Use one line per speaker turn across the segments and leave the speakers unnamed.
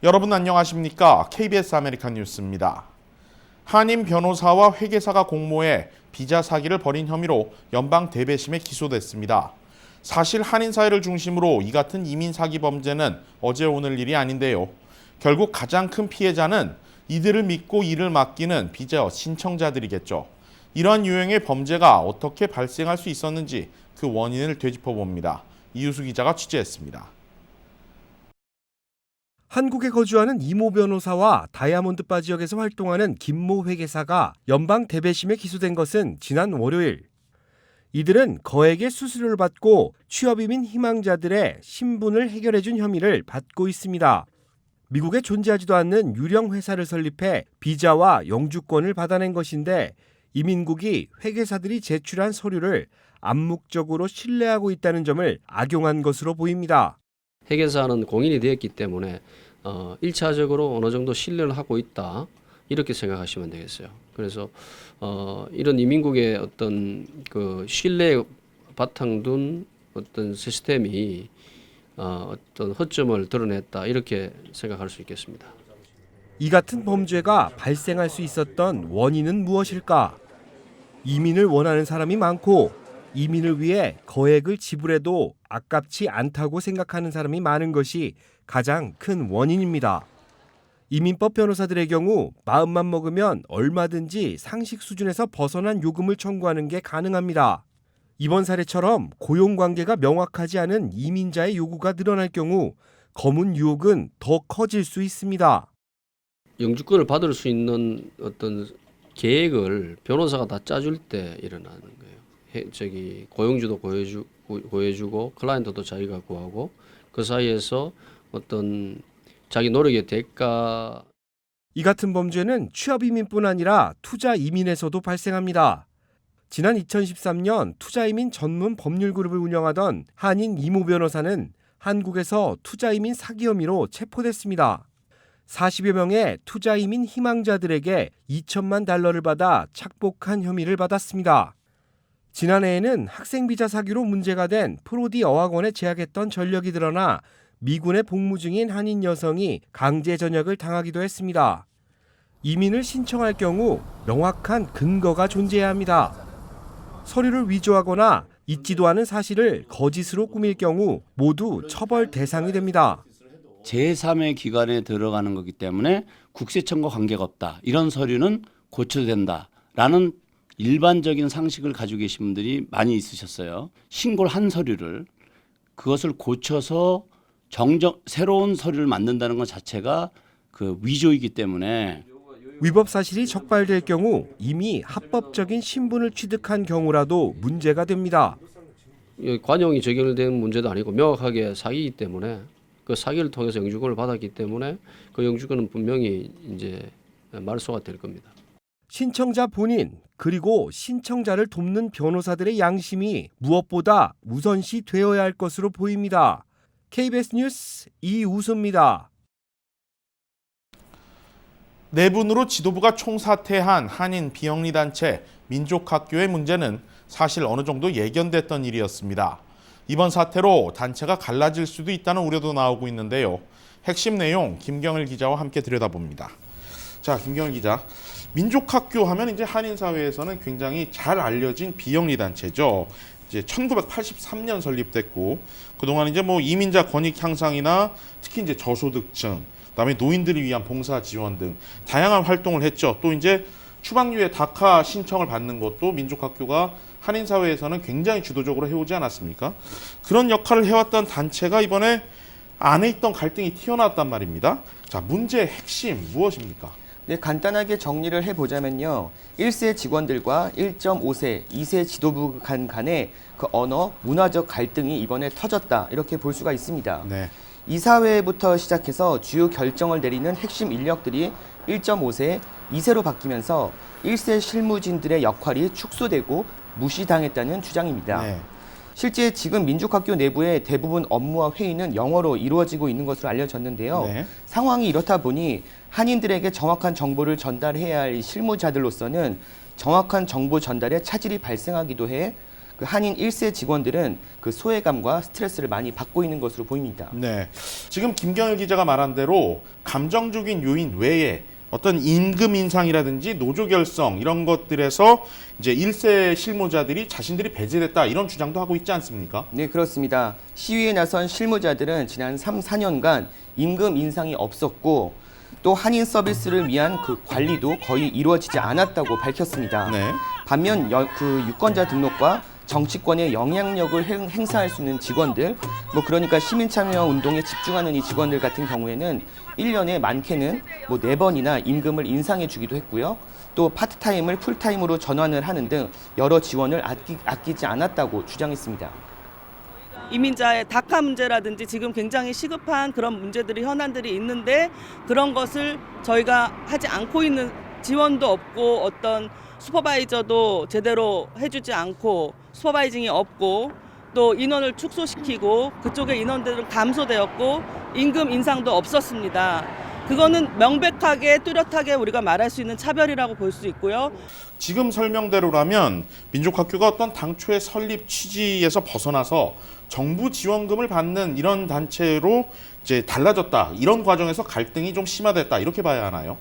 여러분 안녕하십니까? KBS 아메리칸 뉴스입니다. 한인 변호사와 회계사가 공모해 비자 사기를 벌인 혐의로 연방 대배심에 기소됐습니다. 사실 한인 사회를 중심으로 이 같은 이민 사기 범죄는 어제 오늘 일이 아닌데요. 결국 가장 큰 피해자는 이들을 믿고 일을 맡기는 비자 신청자들이겠죠. 이러한 유형의 범죄가 어떻게 발생할 수 있었는지 그 원인을 되짚어 봅니다. 이유수 기자가 취재했습니다.
한국에 거주하는 이모 변호사와 다이아몬드바 지역에서 활동하는 김모 회계사가 연방 대배심에 기소된 것은 지난 월요일. 이들은 거액의 수수료를 받고 취업이민 희망자들의 신분을 해결해준 혐의를 받고 있습니다. 미국에 존재하지도 않는 유령 회사를 설립해 비자와 영주권을 받아낸 것인데 이민국이 회계사들이 제출한 서류를 암묵적으로 신뢰하고 있다는 점을 악용한 것으로 보입니다.
회계사는 공인이 되었기 때문에 1차적으로 어느 정도 신뢰를 하고 있다 이렇게 생각하시면 되겠어요. 그래서 이런 이민국의 어떤 그 신뢰에 바탕둔 어떤 시스템이 어떤 허점을 드러냈다 이렇게 생각할 수 있겠습니다.
이 같은 범죄가 발생할 수 있었던 원인은 무엇일까? 이민을 원하는 사람이 많고 이민을 위해 거액을 지불해도 아깝지 않다고 생각하는 사람이 많은 것이 가장 큰 원인입니다. 이민법 변호사들의 경우 마음만 먹으면 얼마든지 상식 수준에서 벗어난 요금을 청구하는 게 가능합니다. 이번 사례처럼 고용관계가 명확하지 않은 이민자의 요구가 늘어날 경우 검은 유혹은 더 커질 수 있습니다.
영주권을 받을 수 있는 어떤 계획을 변호사가 다 짜줄 때 일어나는 거예요. 고용주도 구해주고 클라이언트도 자기가 구하고 그 사이에서 어떤 자기 노력의 대가.
이 같은 범죄는 취업 이민뿐 아니라 투자 이민에서도 발생합니다. 지난 2013년 투자 이민 전문 법률 그룹을 운영하던 한인 이모 변호사는 한국에서 투자 이민 사기 혐의로 체포됐습니다. 40여 명의 투자 이민 희망자들에게 2천만 달러를 받아 착복한 혐의를 받았습니다. 지난해에는 학생 비자 사기로 문제가 된 프로디 어학원에 재학했던 전력이 드러나 미군에 복무 중인 한인 여성이 강제 전역을 당하기도 했습니다. 이민을 신청할 경우 명확한 근거가 존재해야 합니다. 서류를 위조하거나 있지도 않은 사실을 거짓으로 꾸밀 경우 모두 처벌 대상이 됩니다.
제3의 기관에 들어가는 거기 때문에 국세청과 관계가 없다. 이런 서류는 고쳐도 된다라는 일반적인 상식을 가지고 계신 분들이 많이 있으셨어요. 신고를 한 서류를 그것을 고쳐서 새로운 서류를 만든다는 것 자체가 그 위조이기 때문에
위법 사실이 적발될 경우 이미 합법적인 신분을 취득한 경우라도 문제가 됩니다.
관용이 적용된 문제도 아니고 명확하게 사기이기 때문에 그 사기를 통해서 영주권을 받았기 때문에 그 영주권은 분명히 이제 말소가 될 겁니다.
신청자 본인 그리고 신청자를 돕는 변호사들의 양심이 무엇보다 우선시 되어야 할 것으로 보입니다. KBS 뉴스 이우수입니다.
내분으로 지도부가 총사퇴한 한인 비영리 단체 민족학교의 문제는 사실 어느 정도 예견됐던 일이었습니다. 이번 사태로 단체가 갈라질 수도 있다는 우려도 나오고 있는데요. 핵심 내용 김경일 기자와 함께 들여다봅니다. 자, 김경일 기자. 민족학교 하면 이제 한인 사회에서는 굉장히 잘 알려진 비영리 단체죠. 이제 1983년 설립됐고 그동안 이제 뭐 이민자 권익 향상이나 특히 이제 저소득층, 그다음에 노인들을 위한 봉사 지원 등 다양한 활동을 했죠. 또 이제 추방유예 다카 신청을 받는 것도 민족학교가 한인 사회에서는 굉장히 주도적으로 해오지 않았습니까? 그런 역할을 해왔던 단체가 이번에 안에 있던 갈등이 튀어나왔단 말입니다. 자, 문제의 핵심 무엇입니까?
네, 간단하게 정리를 해보자면요. 1세 직원들과 1.5세, 2세 지도부 간의 그 언어, 문화적 갈등이 이번에 터졌다. 이렇게 볼 수가 있습니다.
네.
이사회부터 시작해서 주요 결정을 내리는 핵심 인력들이 1.5세, 2세로 바뀌면서 1세 실무진들의 역할이 축소되고 무시당했다는 주장입니다.
네.
실제 지금 민족학교 내부의 대부분 업무와 회의는 영어로 이루어지고 있는 것으로 알려졌는데요.
네.
상황이 이렇다 보니 한인들에게 정확한 정보를 전달해야 할 실무자들로서는 정확한 정보 전달에 차질이 발생하기도 해 그 한인 1세 직원들은 그 소외감과 스트레스를 많이 받고 있는 것으로 보입니다.
네. 지금 김경일 기자가 말한 대로 감정적인 요인 외에 어떤 임금 인상이라든지 노조 결성 이런 것들에서 이제 1세 실무자들이 자신들이 배제됐다 이런 주장도 하고 있지 않습니까?
네, 그렇습니다. 시위에 나선 실무자들은 지난 3, 4년간 임금 인상이 없었고 또 한인 서비스를 위한 그 관리도 거의 이루어지지 않았다고 밝혔습니다.
네.
반면 그 유권자 등록과 정치권의 영향력을 행사할 수 있는 직원들, 뭐 그러니까 시민참여 운동에 집중하는 이 직원들 같은 경우에는 1년에 많게는 뭐 4번이나 임금을 인상해 주기도 했고요. 또 파트타임을 풀타임으로 전환을 하는 등 여러 지원을 아끼지 않았다고 주장했습니다.
이민자의 다카 문제라든지 지금 굉장히 시급한 그런 문제들이 현안들이 있는데 그런 것을 저희가 하지 않고 있는 지원도 없고 어떤 슈퍼바이저도 제대로 해주지 않고 슈퍼바이징이 없고 또 인원을 축소시키고 그쪽의 인원들은 감소되었고 임금 인상도 없었습니다. 그거는 명백하게 뚜렷하게 우리가 말할 수 있는 차별이라고 볼 수 있고요.
지금 설명대로라면 민족학교가 어떤 당초의 설립 취지에서 벗어나서 정부 지원금을 받는 이런 단체로 이제 달라졌다. 이런 과정에서 갈등이 좀 심화됐다. 이렇게 봐야 하나요?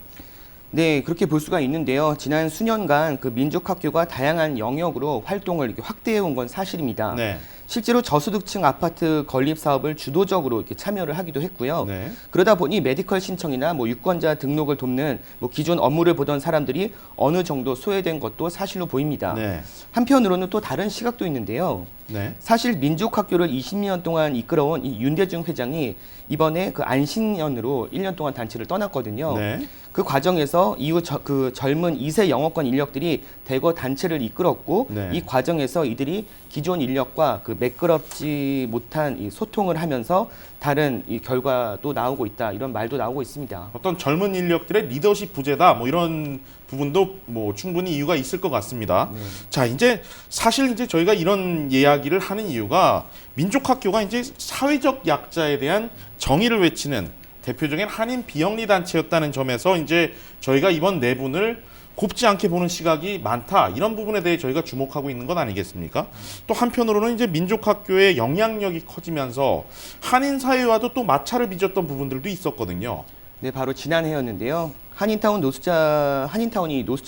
네, 그렇게 볼 수가 있는데요. 지난 수년간 그 민족학교가 다양한 영역으로 활동을 이렇게 확대해 온 건 사실입니다.
네.
실제로 저소득층 아파트 건립 사업을 주도적으로 이렇게 참여를 하기도 했고요.
네.
그러다 보니 메디컬 신청이나 뭐 유권자 등록을 돕는 뭐 기존 업무를 보던 사람들이 어느 정도 소외된 것도 사실로 보입니다.
네.
한편으로는 또 다른 시각도 있는데요.
네.
사실 민족학교를 20년 동안 이끌어온 이 윤대중 회장이 이번에 그 안식년으로 1년 동안 단체를 떠났거든요.
네.
그 과정에서 이후 그 젊은 2세 영어권 인력들이 대거 단체를 이끌었고
네.
이 과정에서 이들이 기존 인력과 그 매끄럽지 못한 이 소통을 하면서 다른 이 결과도 나오고 있다 이런 말도 나오고 있습니다.
어떤 젊은 인력들의 리더십 부재다 뭐 이런 부분도 뭐 충분히 이유가 있을 것 같습니다. 자, 이제 사실 이제 저희가 이런 이야기를 하는 이유가 민족학교가 이제 사회적 약자에 대한 정의를 외치는 대표적인 한인 비영리 단체였다는 점에서 이제 저희가 이번 내분을 곱지 않게 보는 시각이 많다. 이런 부분에 대해 저희가 주목하고 있는 건 아니겠습니까? 또 한편으로는 이제 민족학교의 영향력이 커지면서 한인 사회와도 또 마찰을 빚었던 부분들도 있었거든요.
네, 바로 지난해였는데요. 한인타운이 노숙자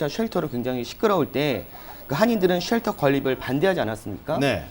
쉘터로 굉장히 시끄러울 때 그 한인들은 쉘터 건립을 반대하지 않았습니까?
네.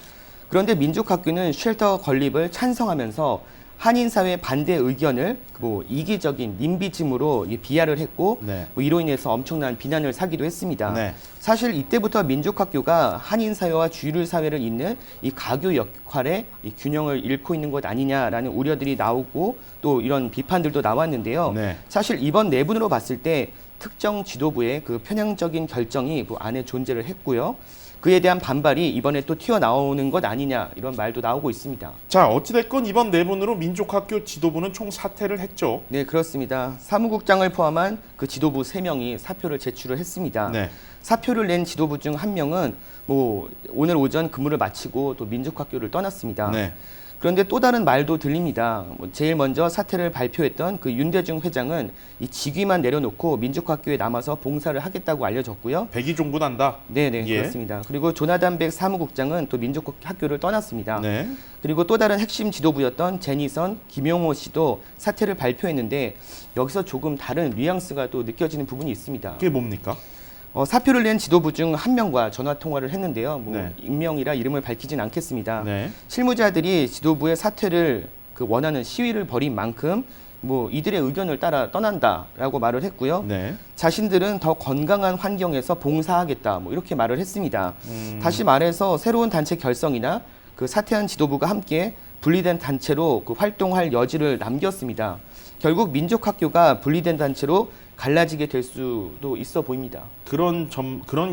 그런데 민족학교는 쉘터 건립을 찬성하면서 한인 사회 반대 의견을 뭐 이기적인 님비즘으로 비하를 했고
네.
뭐 이로 인해서 엄청난 비난을 사기도 했습니다.
네.
사실 이때부터 민족학교가 한인 사회와 주류 사회를 잇는 이 가교 역할의 이 균형을 잃고 있는 것 아니냐라는 우려들이 나오고 또 이런 비판들도 나왔는데요.
네.
사실 이번 내분으로 봤을 때 특정 지도부의 그 편향적인 결정이 그 안에 존재를 했고요. 그에 대한 반발이 이번에 또 튀어나오는 것 아니냐 이런 말도 나오고 있습니다.
자, 어찌됐건 이번 내분으로 민족학교 지도부는 총 사퇴를 했죠.
네, 그렇습니다. 사무국장을 포함한 그 지도부 3명이 사표를 제출을 했습니다.
네.
사표를 낸 지도부 중 한 명은 뭐 오늘 오전 근무를 마치고 또 민족학교를 떠났습니다.
네.
그런데 또 다른 말도 들립니다. 제일 먼저 사퇴를 발표했던 그 윤대중 회장은 이 직위만 내려놓고 민족학교에 남아서 봉사를 하겠다고 알려졌고요.
백의종군한다.
네네,
예.
그렇습니다. 그리고 조나단 백 사무국장은 또 민족학교를 떠났습니다.
네.
그리고 또 다른 핵심 지도부였던 제니선, 김용호 씨도 사퇴를 발표했는데 여기서 조금 다른 뉘앙스가 또 느껴지는 부분이 있습니다.
그게 뭡니까?
사표를 낸 지도부 중 한 명과 전화 통화를 했는데요. 뭐
네.
익명이라 이름을 밝히진 않겠습니다.
네.
실무자들이 지도부의 사퇴를 그 원하는 시위를 벌인 만큼 뭐 이들의 의견을 따라 떠난다라고 말을 했고요.
네.
자신들은 더 건강한 환경에서 봉사하겠다 뭐 이렇게 말을 했습니다. 다시 말해서 새로운 단체 결성이나 그 사퇴한 지도부가 함께 분리된 단체로 그 활동할 여지를 남겼습니다. 결국 민족학교가 분리된 단체로 갈라지게 될 수도 있어 보입니다.
그런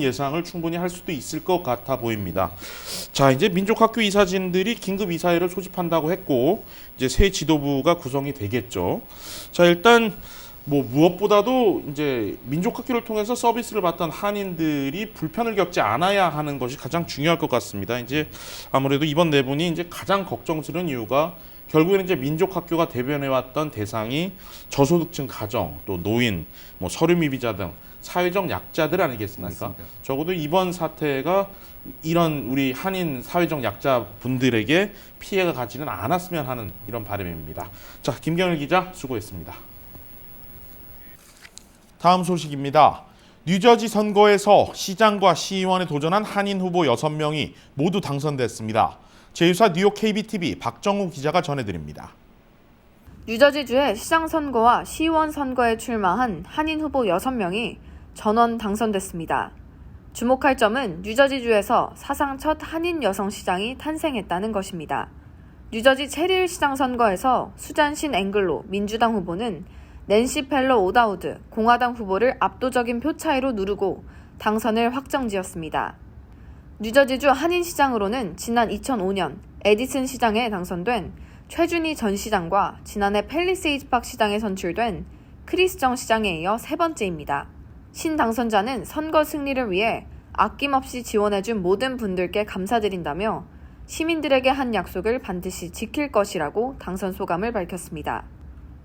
예상을 충분히 할 수도 있을 것 같아 보입니다. 자, 이제 민족학교 이사진들이 긴급 이사회를 소집한다고 했고 이제 새 지도부가 구성이 되겠죠. 자, 일단 뭐 무엇보다도 이제 민족학교를 통해서 서비스를 받던 한인들이 불편을 겪지 않아야 하는 것이 가장 중요할 것 같습니다. 이제 아무래도 이번 내분이 이제 가장 걱정스러운 이유가 결국에는 이제 민족학교가 대변해왔던 대상이 저소득층 가정, 또 노인, 뭐 서류미비자 등 사회적 약자들 아니겠습니까?
맞습니다.
적어도 이번 사태가 이런 우리 한인 사회적 약자분들에게 피해가 가지는 않았으면 하는 이런 바람입니다. 자, 김경일 기자 수고했습니다. 다음 소식입니다. 뉴저지 선거에서 시장과 시의원에 도전한 한인 후보 6명이 모두 당선됐습니다. 제2사 뉴욕 KBTV 박정우 기자가 전해드립니다.
뉴저지주의 시장 선거와 시의원 선거에 출마한 한인 후보 6명이 전원 당선됐습니다. 주목할 점은 뉴저지주에서 사상 첫 한인 여성 시장이 탄생했다는 것입니다. 뉴저지 체릴 시장 선거에서 수잔신 앵글로 민주당 후보는 낸시 펠로 오다우드 공화당 후보를 압도적인 표 차이로 누르고 당선을 확정지었습니다. 뉴저지주 한인 시장으로는 지난 2005년 에디슨 시장에 당선된 최준희 전 시장과 지난해 팰리세이드 팍 시장에 선출된 크리스 정 시장에 이어 세 번째입니다. 신 당선자는 선거 승리를 위해 아낌없이 지원해준 모든 분들께 감사드린다며 시민들에게 한 약속을 반드시 지킬 것이라고 당선 소감을 밝혔습니다.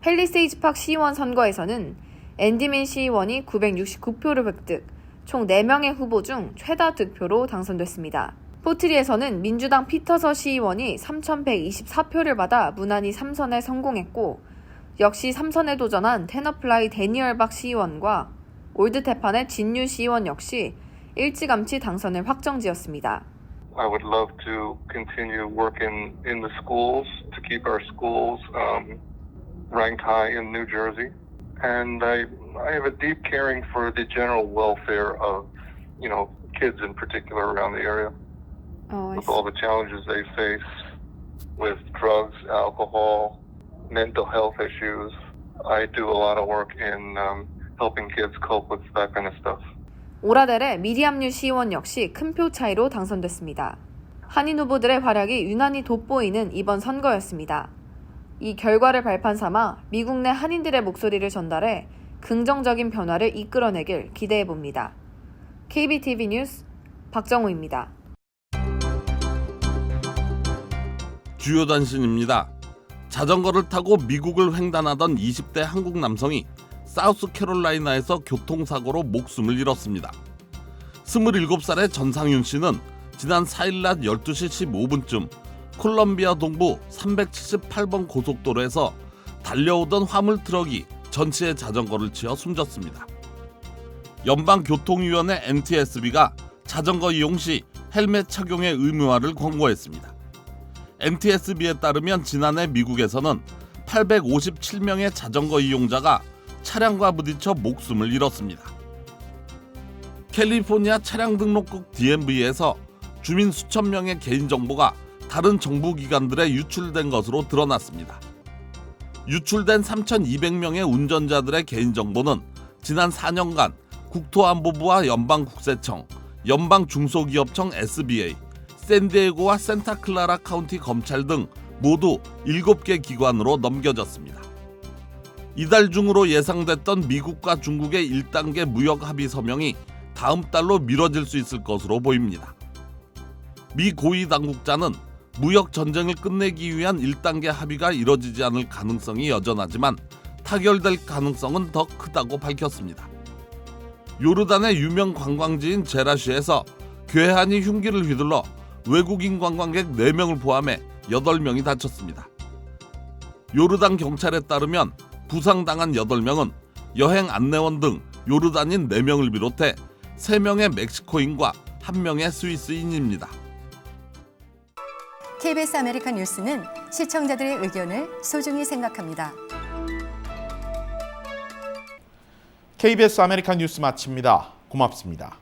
팰리세이드 팍 시의원 선거에서는 앤디민 시의원이 969표를 획득, 총 4명의 후보 중 최다 득표로 당선됐습니다. 포트리에서는 민주당 피터서 시의원이 3,124표를 받아 무난히 3선에 성공했고, 역시 3선에 도전한 테너플라이 데니얼 박 시의원과 올드테판의 진유 시의원 역시 일찌감치 당선을 확정지었습니다.
I would love to continue working in the schools to keep our schools ranked high in New Jersey. And I have a deep caring for the general welfare of, kids in particular around the area. With all the challenges they face with drugs, alcohol, mental health issues. I do a lot of work in helping kids cope with that kind of stuff.
오라델의 미리암류 시의원 역시 큰 표 차이로 당선됐습니다. 한인 후보들의 활약이 유난히 돋보이는 이번 선거였습니다. 이 결과를 발판 삼아 미국 내 한인들의 목소리를 전달해 긍정적인 변화를 이끌어내길 기대해봅니다. KBTV 뉴스 박정우입니다.
주요 단신입니다. 자전거를 타고 미국을 횡단하던 20대 한국 남성이 사우스캐롤라이나에서 교통사고로 목숨을 잃었습니다. 27살의 전상윤 씨는 지난 4일 낮 12시 15분쯤 콜럼비아 동부 378번 고속도로에서 달려오던 화물 트럭이 전치의 자전거를 치어 숨졌습니다. 연방교통위원회 NTSB가 자전거 이용 시 헬멧 착용의 의무화를 권고했습니다. NTSB에 따르면 지난해 미국에서는 857명의 자전거 이용자가 차량과 부딪혀 목숨을 잃었습니다. 캘리포니아 차량 등록국 DMV에서 주민 수천 명의 개인정보가 다른 정부기관들에 유출된 것으로 드러났습니다. 유출된 3,200명의 운전자들의 개인정보는 지난 4년간 국토안보부와 연방국세청, 연방중소기업청 SBA, 샌디에고와 센타클라라 카운티 검찰 등 모두 7개 기관으로 넘겨졌습니다. 이달 중으로 예상됐던 미국과 중국의 1단계 무역 합의 서명이 다음 달로 미뤄질 수 있을 것으로 보입니다. 미 고위 당국자는 무역 전쟁을 끝내기 위한 1단계 합의가 이뤄지지 않을 가능성이 여전하지만 타결될 가능성은 더 크다고 밝혔습니다. 요르단의 유명 관광지인 제라시에서 괴한이 흉기를 휘둘러 외국인 관광객 4명을 포함해 8명이 다쳤습니다. 요르단 경찰에 따르면 부상당한 8명은 여행 안내원 등 요르단인 4명을 비롯해 3명의 멕시코인과 1명의 스위스인입니다.
KBS 아메리칸 뉴스는 시청자들의 의견을 소중히 생각합니다.
KBS 아메리칸 뉴스 마칩니다. 고맙습니다.